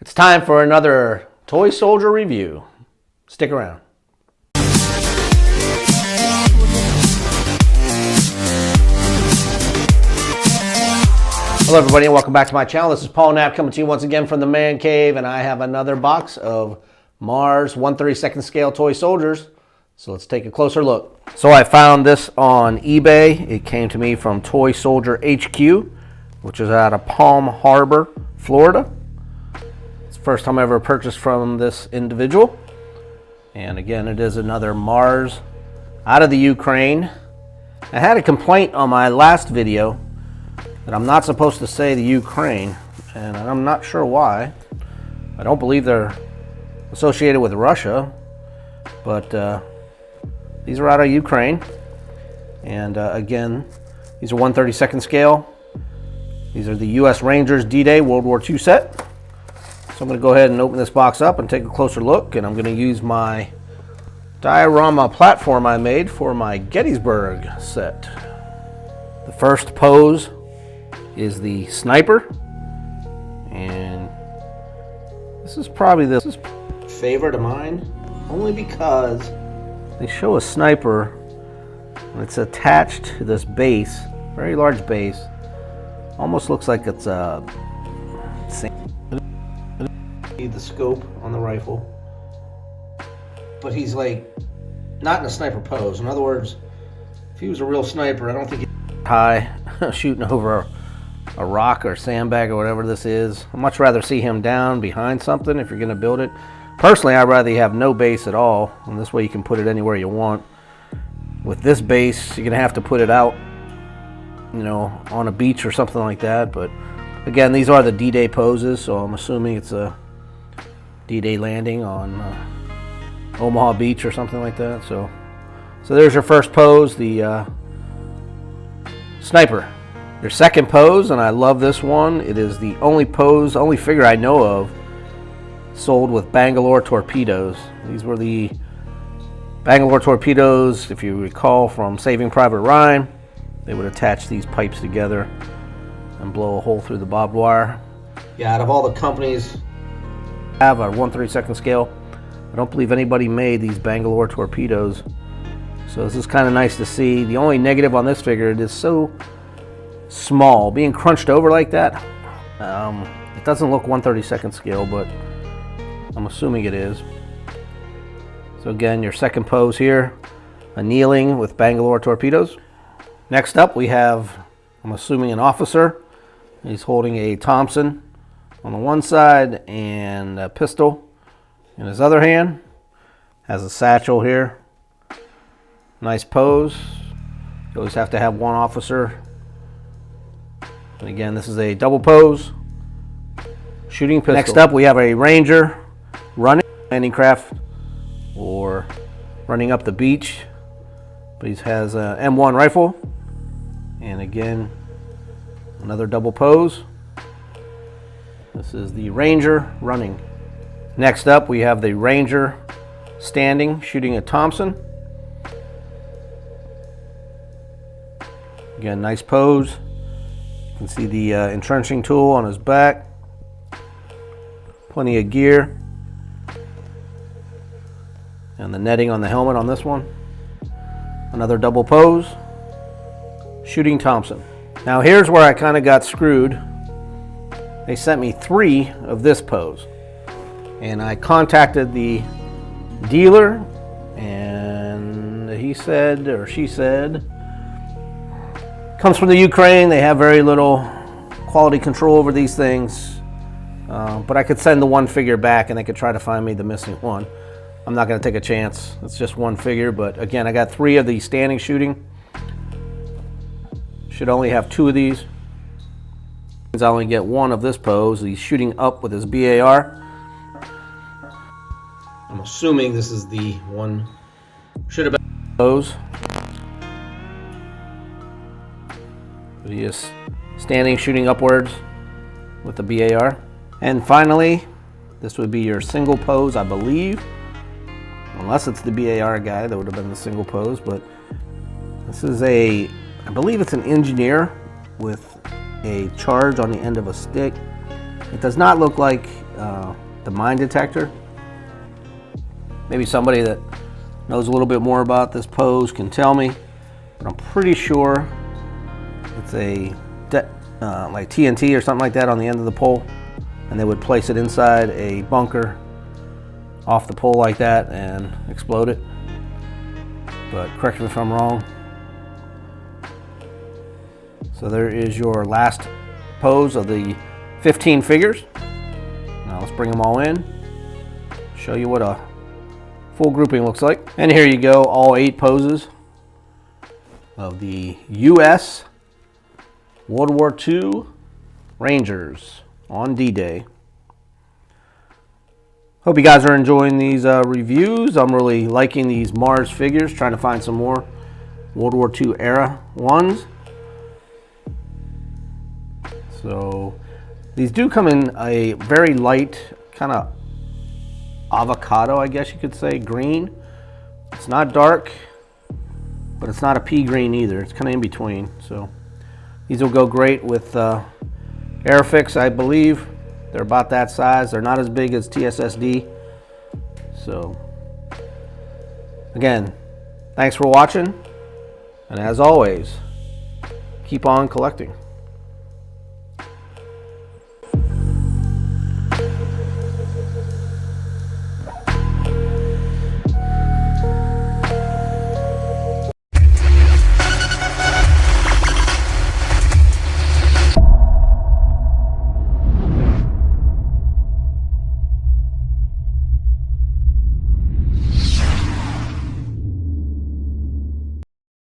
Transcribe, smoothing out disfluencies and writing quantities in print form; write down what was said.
It's time for another Toy Soldier review. Stick around. Hello everybody and welcome back to my channel. This is Paul Knapp coming to you once again from the Man Cave, and I have another box of Mars 1/32 scale Toy Soldiers. So let's take a closer look. So I found this on eBay. It came to me from Toy Soldier HQ, which is out of Palm Harbor, Florida. It's the first time I ever purchased from this individual. And again, it is another Mars out of the Ukraine. I had a complaint on my last video that I'm not supposed to say the Ukraine, and I'm not sure why. I don't believe they're associated with Russia, but these are out of Ukraine. And again, these are 1/32 scale. These are the U.S. Rangers D-Day World War II set. So I'm going to go ahead and open this box up and take a closer look, and I'm going to use my diorama platform I made for my Gettysburg set. The first pose is the sniper, and this is probably the favorite of mine, only because they show a sniper and it's attached to this base, very large base. Almost looks like it's a the scope on the rifle, but he's like not in a sniper pose. In other words, if he was a real sniper, I don't think he'd high shooting over a rock or sandbag or whatever this is. I'd much rather see him down behind something if you're going to build it. Personally, I'd rather you have no base at all, and this way you can put it anywhere you want. With this base, you're going to have to put it out, you know, on a beach or something like that. But again, these are the D-Day poses, so I'm assuming it's a D-Day landing on Omaha Beach or something like that. So there's your first pose, the sniper. Your second pose, and I love this one. It is the only figure I know of sold with Bangalore torpedoes. These were the Bangalore torpedoes, if you recall from Saving Private Ryan. They would attach these pipes together and blow a hole through the barbed wire. Yeah, out of all the companies have a 1/32 scale, I don't believe anybody made these Bangalore torpedoes. So this is kind of nice to see. The only negative on this figure, it is so small. Being crunched over like that, it doesn't look 1/32 scale, but I'm assuming it is. So again, your second pose here, a kneeling with Bangalore torpedoes. Next up we have, I'm assuming, an officer. He's holding a Thompson on the one side and a pistol in his other hand. Has a satchel here. Nice pose. You always have to have one officer. And again, this is a double pose. Shooting pistol. Next up we have a Ranger running landing craft or running up the beach. But he has a M1 rifle. And again, another double pose. This is the Ranger running. Next up we have the Ranger standing shooting a Thompson. Again, nice pose. You can see the entrenching tool on his back. Plenty of gear. And the netting on the helmet on this one. Another double pose. Shooting Thompson. Now here's where I kind of got screwed. They sent me 3 of this pose. And I contacted the dealer, and he said, or she said, comes from the Ukraine. They have very little quality control over these things. But I could send the one figure back and they could try to find me the missing one. I'm not going to take a chance. It's just one figure. But again, I got 3 of the standing shooting. Should only have 2 of these. I only get 1 of this pose. He's shooting up with his BAR. I'm assuming this is the one. Should have been pose. He is standing, shooting upwards with the BAR. And finally, this would be your single pose, I believe. Unless it's the BAR guy, that would have been the single pose. But this is I believe it's an engineer with a charge on the end of a stick. It does not look like the mine detector. Maybe somebody that knows a little bit more about this pose can tell me, but I'm pretty sure it's a like TNT or something like that on the end of the pole, and they would place it inside a bunker off the pole like that and explode it. But correct me if I'm wrong. So there is your last pose of the 15 figures. Now let's bring them all in, show you what a full grouping looks like. And here you go, all 8 poses of the U.S. World War II Rangers on D-Day. Hope you guys are enjoying these reviews. I'm really liking these Mars figures, trying to find some more World War II era ones. So these do come in a very light kind of avocado, I guess you could say, green. It's not dark, but it's not a pea green either. It's kind of in between. So these will go great with Airfix, I believe. They're about that size. They're not as big as TSSD. So again, thanks for watching. And as always, keep on collecting.